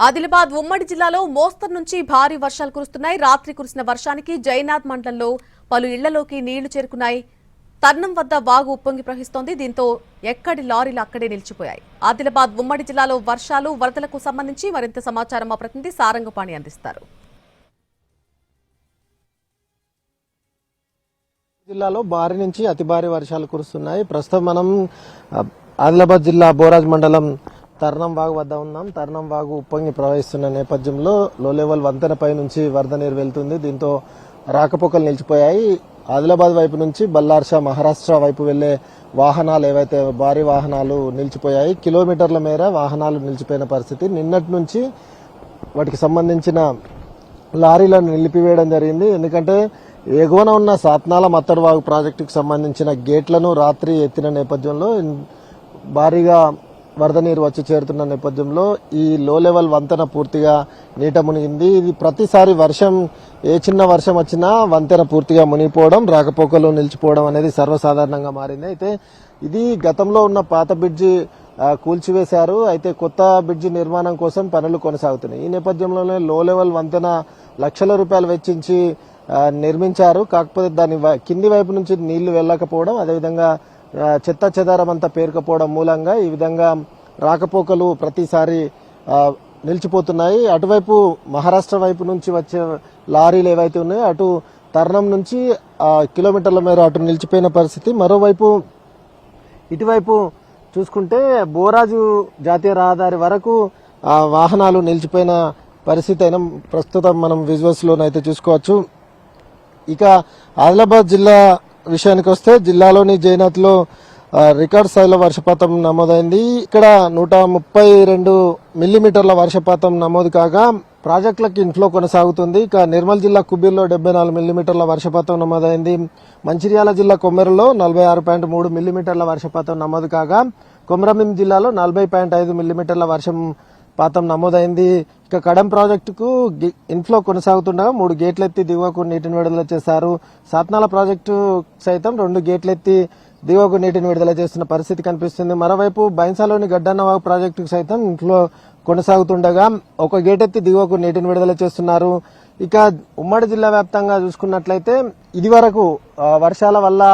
ఆదిలాబాద్ ఉమ్మడి జిల్లాలో మోస్తరు నుంచి భారీ వర్షాలు కురుస్తున్నాయి. రాత్రి కురిసిన వర్షానికి జైనాథ్ మండలంలో పలు ఇళ్లలోకి నీళ్లు చేరుకున్నాయి. తర్నం వద్ద వాగు ఉప్పొంగి ప్రవహిస్తోంది. దీంతో ఎక్కడి లారీలు అక్కడే నిలిచిపోయాయి. ఆదిలాబాద్ ఉమ్మడి జిల్లాలో వర్షాలు వరదలకు సంబంధించి మరింత సమాచారం మా ప్రతినిధి సారంగపాణి అందిస్తారు. జిల్లాలో భారీ నుంచి అతి భారీ వర్షాలు కురుస్తున్నాయి. ప్రస్తుతం మనం ఆదిలాబాద్ జిల్లా బోరాజ్ మండలం తర్నం వాగు వద్ద ఉన్నాం. తర్నం వాగు ఉప్పొంగి ప్రవహిస్తున్న నేపథ్యంలో లో లెవెల్ వంతెనపై నుంచి వరద నీరు వెళ్తుంది. దీంతో రాకపోకలు నిలిచిపోయాయి. ఆదిలాబాద్ వైపు నుంచి బల్లార్షా మహారాష్ట్ర వైపు వెళ్లే వాహనాలు ఏవైతే భారీ వాహనాలు నిలిచిపోయాయి. కిలోమీటర్ల మేర వాహనాలు నిలిచిపోయిన పరిస్థితి. నిన్నటి నుంచి వాటికి సంబంధించిన లారీలను నిలిపివేయడం జరిగింది. ఎందుకంటే ఎగువన ఉన్న సాత్నాల మత్తడి వాగు ప్రాజెక్టుకు సంబంధించిన గేట్లను రాత్రి ఎత్తిన నేపథ్యంలో భారీగా వరద నీరు వచ్చి చేరుతున్న నేపథ్యంలో ఈ లో లెవెల్ వంతెన పూర్తిగా నీట మునిగింది. ఇది ప్రతిసారి వర్షం ఏ చిన్న వర్షం వచ్చినా వంతెన పూర్తిగా మునిగిపోవడం, రాకపోకలు నిలిచిపోవడం అనేది సర్వసాధారణంగా మారింది. అయితే ఇది గతంలో ఉన్న పాత బ్రిడ్జి కూల్చివేశారు. అయితే కొత్త బ్రిడ్జి నిర్మాణం కోసం పనులు కొనసాగుతున్నాయి. ఈ నేపథ్యంలోనే లో లెవెల్ వంతెన లక్షల రూపాయలు వెచ్చించి నిర్మించారు. కాకపోతే దాని కింది వైపు నుంచి నీళ్లు వెళ్లకపోవడం, అదేవిధంగా చెత్త చెదారం అంతా పేరుకపోవడం మూలంగా ఈ విధంగా రాకపోకలు ప్రతిసారి నిలిచిపోతున్నాయి. అటువైపు మహారాష్ట్ర వైపు నుంచి వచ్చే లారీలు ఏవైతే ఉన్నాయో అటు తర్నం నుంచి కిలోమీటర్ల మేర అటు నిలిచిపోయిన పరిస్థితి. మరోవైపు ఇటువైపు చూసుకుంటే బోరాజు జాతీయ రహదారి వరకు వాహనాలు నిలిచిపోయిన పరిస్థితి అయినా ప్రస్తుతం మనం విజువల్స్ లోనైతే చూసుకోవచ్చు. ఇక ఆదిలాబాద్ జిల్లా విషయానికి వస్తే జిల్లాలోని జైనాథ్ లో రికార్డ్ స్థాయిలో వర్షపాతం నమోదైంది. ఇక్కడ 132 మిల్లీమీటర్ల వర్షపాతం నమోదు కాగా ప్రాజెక్టులకు ఇన్ఫ్లో కొనసాగుతుంది. ఇక నిర్మల్ జిల్లా కుబీర్లో 74 మిల్లీమీటర్ల వర్షపాతం నమోదైంది. మంచిర్యాల జిల్లా కొమ్మెరలో 46.3 మిల్లీమీటర్ల వర్షపాతం నమోదు కాగా కొమరంభీం జిల్లాలో 40.5 మిల్లీమీటర్ల వర్షపాతం నమోదైంది. ఇక కడెం ప్రాజెక్టుకు ఇన్ఫ్లో కొనసాగుతుండగా 3 గేట్లెత్తి దిగువకు నీటిని విడుదల చేశారు. సాత్నాల ప్రాజెక్టు సైతం 2 గేట్లెత్తి దిగువకు నీటిని విడుదల చేస్తున్న పరిస్థితి కనిపిస్తుంది. మరోవైపు బైన్సాలోని గడ్డన్నవాగు ప్రాజెక్టుకు సైతం ఇన్ఫ్లో కొనసాగుతుండగా 1 గేట్ ఎత్తి దిగువకు నీటిని విడుదల చేస్తున్నారు. ఇక ఉమ్మడి జిల్లా వ్యాప్తంగా చూసుకున్నట్లయితే ఇది వరకు వర్షాల వల్ల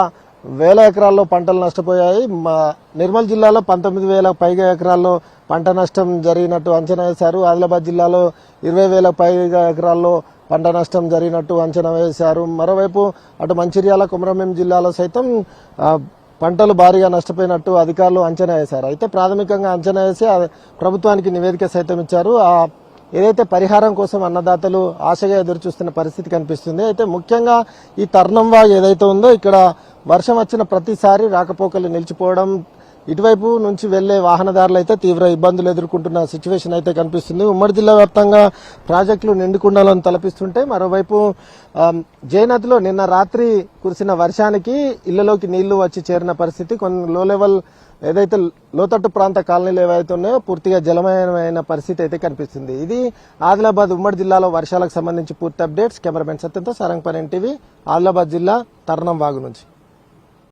వేల ఎకరాల్లో పంటలు నష్టపోయాయి. నిర్మల్ జిల్లాలో 19,000 పైగా ఎకరాల్లో పంట నష్టం జరిగినట్టు అంచనా వేశారు. ఆదిలాబాద్ జిల్లాలో 20,000 పైగా ఎకరాల్లో పంట నష్టం జరిగినట్టు అంచనా వేశారు. మరోవైపు అటు మంచిర్యాల కొమరంభీం జిల్లాలో సైతం పంటలు భారీగా నష్టపోయినట్టు అధికారులు అంచనా వేశారు. అయితే ప్రాథమికంగా అంచనా వేసి ప్రభుత్వానికి నివేదిక సైతం ఇచ్చారు. ఏదైతే పరిహారం కోసం అన్నదాతలు ఆశగా ఎదురుచూస్తున్న పరిస్థితి కనిపిస్తుంది. అయితే ముఖ్యంగా ఈ తర్నం వాగు ఏదైతే ఉందో ఇక్కడ వర్షం వచ్చిన ప్రతిసారి రాకపోకలు నిలిచిపోవడం, ఇటువైపు నుంచి వెళ్లే వాహనదారులు అయితే తీవ్ర ఇబ్బందులు ఎదుర్కొంటున్న సిచ్యువేషన్ అయితే కనిపిస్తుంది. ఉమ్మడి జిల్లా వ్యాప్తంగా ప్రాజెక్టులు నిండుకుండాలను తలపిస్తుంటే మరోవైపు జైనథ్లో నిన్న రాత్రి కురిసిన వర్షానికి ఇళ్లలోకి నీళ్లు వచ్చి చేరిన పరిస్థితి. కొన్ని లో లెవెల్ ఏదైతే లోతట్టు ప్రాంత కాలనీలు ఏవైతే ఉన్నాయో పూర్తిగా జలమయమైన పరిస్థితి అయితే కనిపిస్తుంది. ఇది ఆదిలాబాద్ ఉమ్మడి జిల్లాలో వర్షాలకు సంబంధించి పూర్తి అప్డేట్స్. కెమెరామెన్ సత్యంతో సారంగపాణి, ఎన్టీవీ, ఆదిలాబాద్ జిల్లా తర్నం వాగు నుంచి.